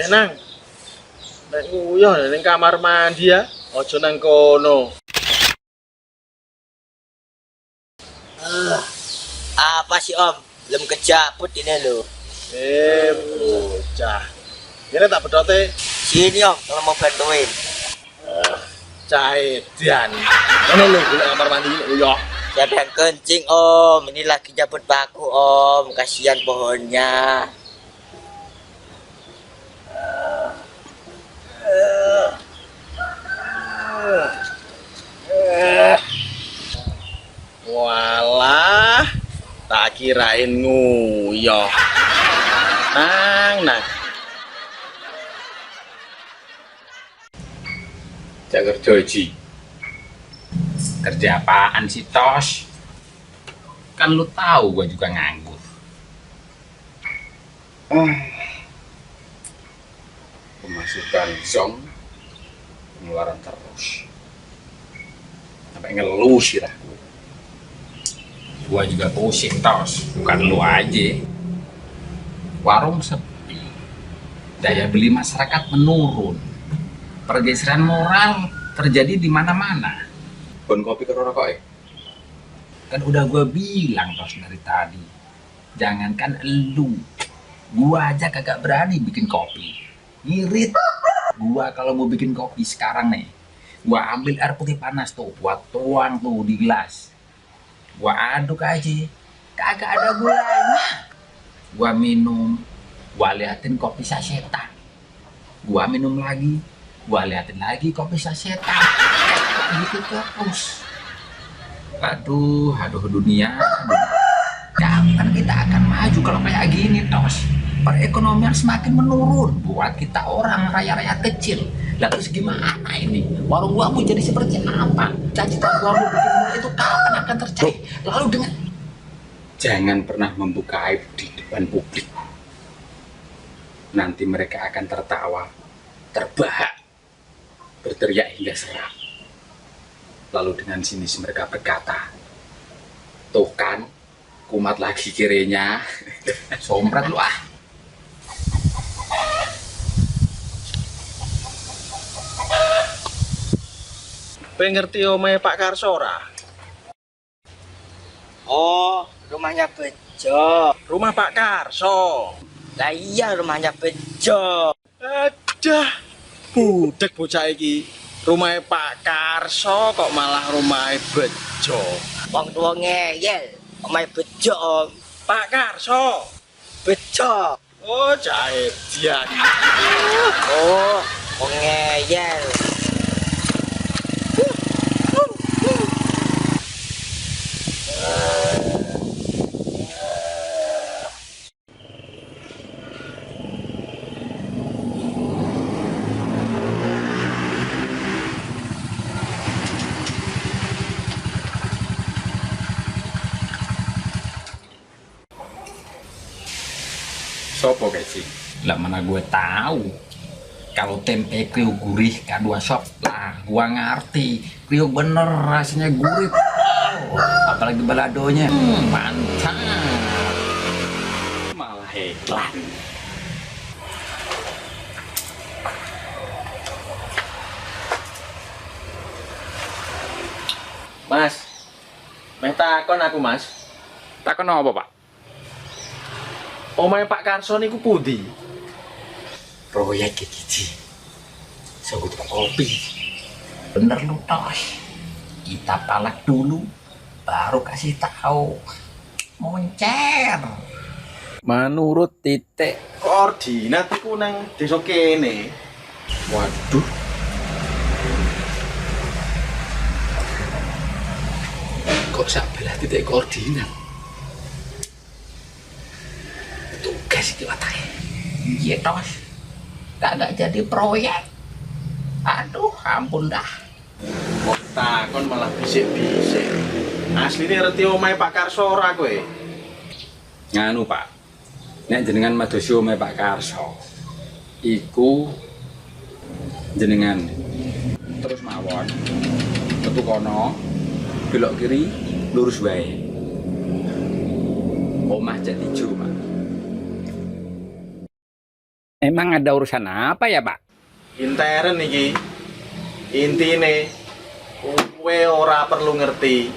nang. Nek nguyuh ning kamar mandi ya, aja nang kono. Apa sih Om? Belum kejaput ini loh. Bocah. Ini tak bedote. Sini Om, kalau mau bantuin. Cah edan. Ngono lho golek kamar mandi nguyuh. Siapa yang kencing Om? Ini lagi jabut baku Om. Kasihan pohonnya. Walah, tak kirain nguyuh. Nang. Jak kerja Ji. Kerja apaan sih Tos? Kan lu tahu gua juga nganggur. Pemasukan zong, pengeluaran terus. Sampai ngeluh sih lah. Gua juga pusing Tos, bukan lu aja. Warung sepi, daya beli masyarakat menurun, pergeseran moral terjadi di mana-mana. Bon kopi karo rokok ya? Kan udah gue bilang Tos dari tadi, jangankan elu, gua aja kagak berani bikin kopi. Ngirit, gua kalau mau bikin kopi sekarang nih, gua ambil air putih panas tuh, gua tuang tuh di gelas, gua aduk aja, kagak ada gulanya. Gua minum, gua liatin kopi sasetan, gua minum lagi, gua liatin lagi kopi sasetan, gitu terus. Aduh dunia, kapan kita akan maju kalau kayak gini Tos? Perekonomian semakin menurun buat kita orang rakyat kecil. Lah terus gimana ini? Warung gua mau jadi seperti apa? Cita-cita gua mau bikin rumah itu kapan akan tercapai? Lalu dengan Jangan pernah membuka aib di depan publik. Nanti mereka akan tertawa, terbahak, berteriak hingga serak. Lalu dengan sinis mereka berkata, tuh kan, kumat lagi kirinya. sompret lu ah. Kowe ngerti omahe Pak Karso ora? Oh, rumahnya Bejo. Rumah Pak Karso. Lah iya rumahnya Bejo. Adah, budek bocah iki. Rumah Pak Karso kok malah rumah Bejo. Wong tua ngeyel. Rumahnya Bejo Om. Pak Karso. Bejo. Oh, jaedian. Oh, wong ngeyel. Sopo guys sih? Lah mana gue tahu. Kalau tempe kriuk gurih K2 Shop lah, gua ngerti. Kriuk bener rasanya gurih. Wow. Apalagi baladonya. Mantap. Malah iklan. Mas. Meh takon aku, Mas. Takon apa, Pak? Omahe Pak Karso niku pundi? Proyek iki. Sebut kopi. Bener lu Tos. Kita palak dulu, baru kasih tahu. Moncer. Menurut titik koordinat iku nang desa kene. Waduh, kok sabelah titik koordinat? Tugas iki watake. Iya Tos. Kagak jadi proyek. Aduh, ampun dah. Kok takon malah bisik-bisik. Asline ngerti omahe Pak Karso ora kowe? Nganu Pak, nek jenengan madosi omahe Pak Karso, iku jenengan terus mawon, metu kono, belok kiri, lurus wae. Omah Jatijo, Pak. Emang ada urusan apa ya, Pak? Intern iki. Intine kowe ora perlu ngerti.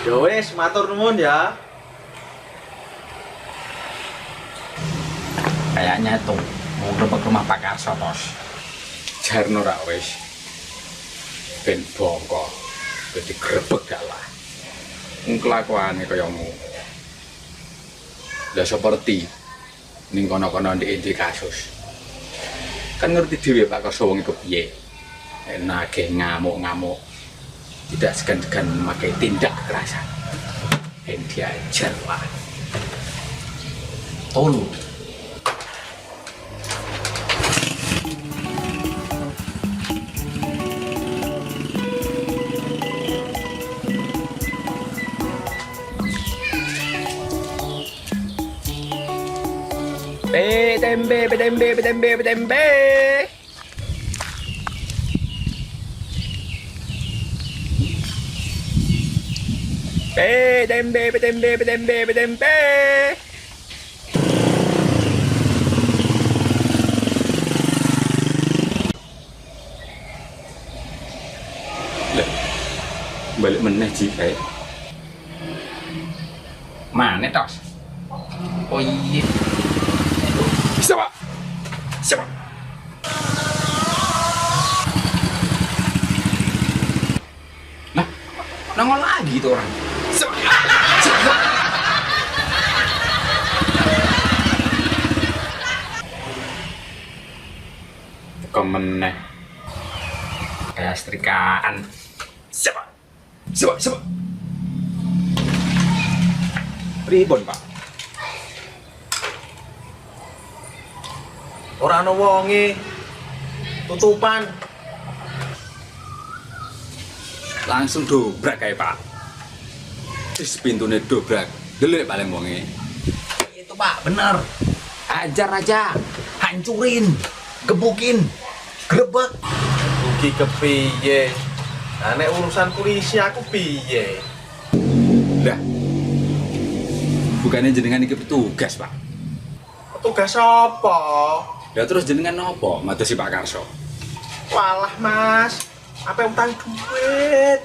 Ya wis, matur nuwun ya. Kayaknya tuh mau grebek rumah Pak Karso, Tos. Jarno ra wis. Ben bongko. Dadi grebek gak lah. Kelakuane kaya ngono. Lah seperti ning kono-kono ndek kasus. Kan ngerti dhewe Pak Karso wong iku piye. Nagih ngamuk-ngamuk. Tidak segan-segan memakai tindak kekerasan. Diajar lah. Tolu. Tembe, tembe, tembe, tembe. Tembe, tembe, tembe, tembe. Lah, balik meneh Ji kae. Mana, Tos? Oh iya. Bisa, Pak. Siapa? Nah, nongol lagi tuh orang. Siapa? Bukan meneh. Kayak setrikaan. Siapa? Siapa? Siapa? Pribon, Pak. Ora ana wonge. Tutupan. Langsung dobrak kae, Pak. Wis pintune dobrak. Delik paling wonge. Itu, Pak, bener. Ajar aja. Hancurin. Gebukin. Grebek. Rugi kepiye? Nah, nek urusan polisi aku piye? Lah. Bukannya jenengan iki petugas, Pak. Petugas apa? Lah terus jenengan nopo madosi Pak Karso? Walah Mas, apa utang duit?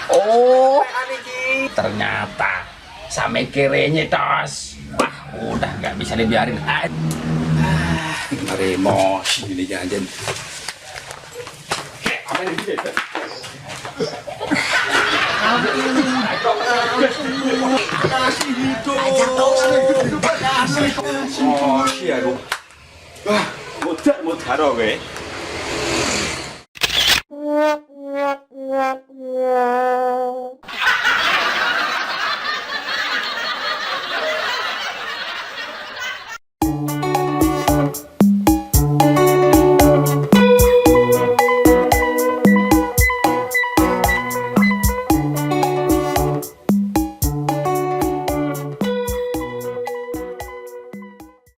Oh, Pekan iki. ternyata sampai kirenya, Tos. Wah, udah nggak bisa dibiarin aja. Mari emosi ini jangan. Apa yang gitu? Kasih hidup. Emosi aku. Wah, mudah kowe.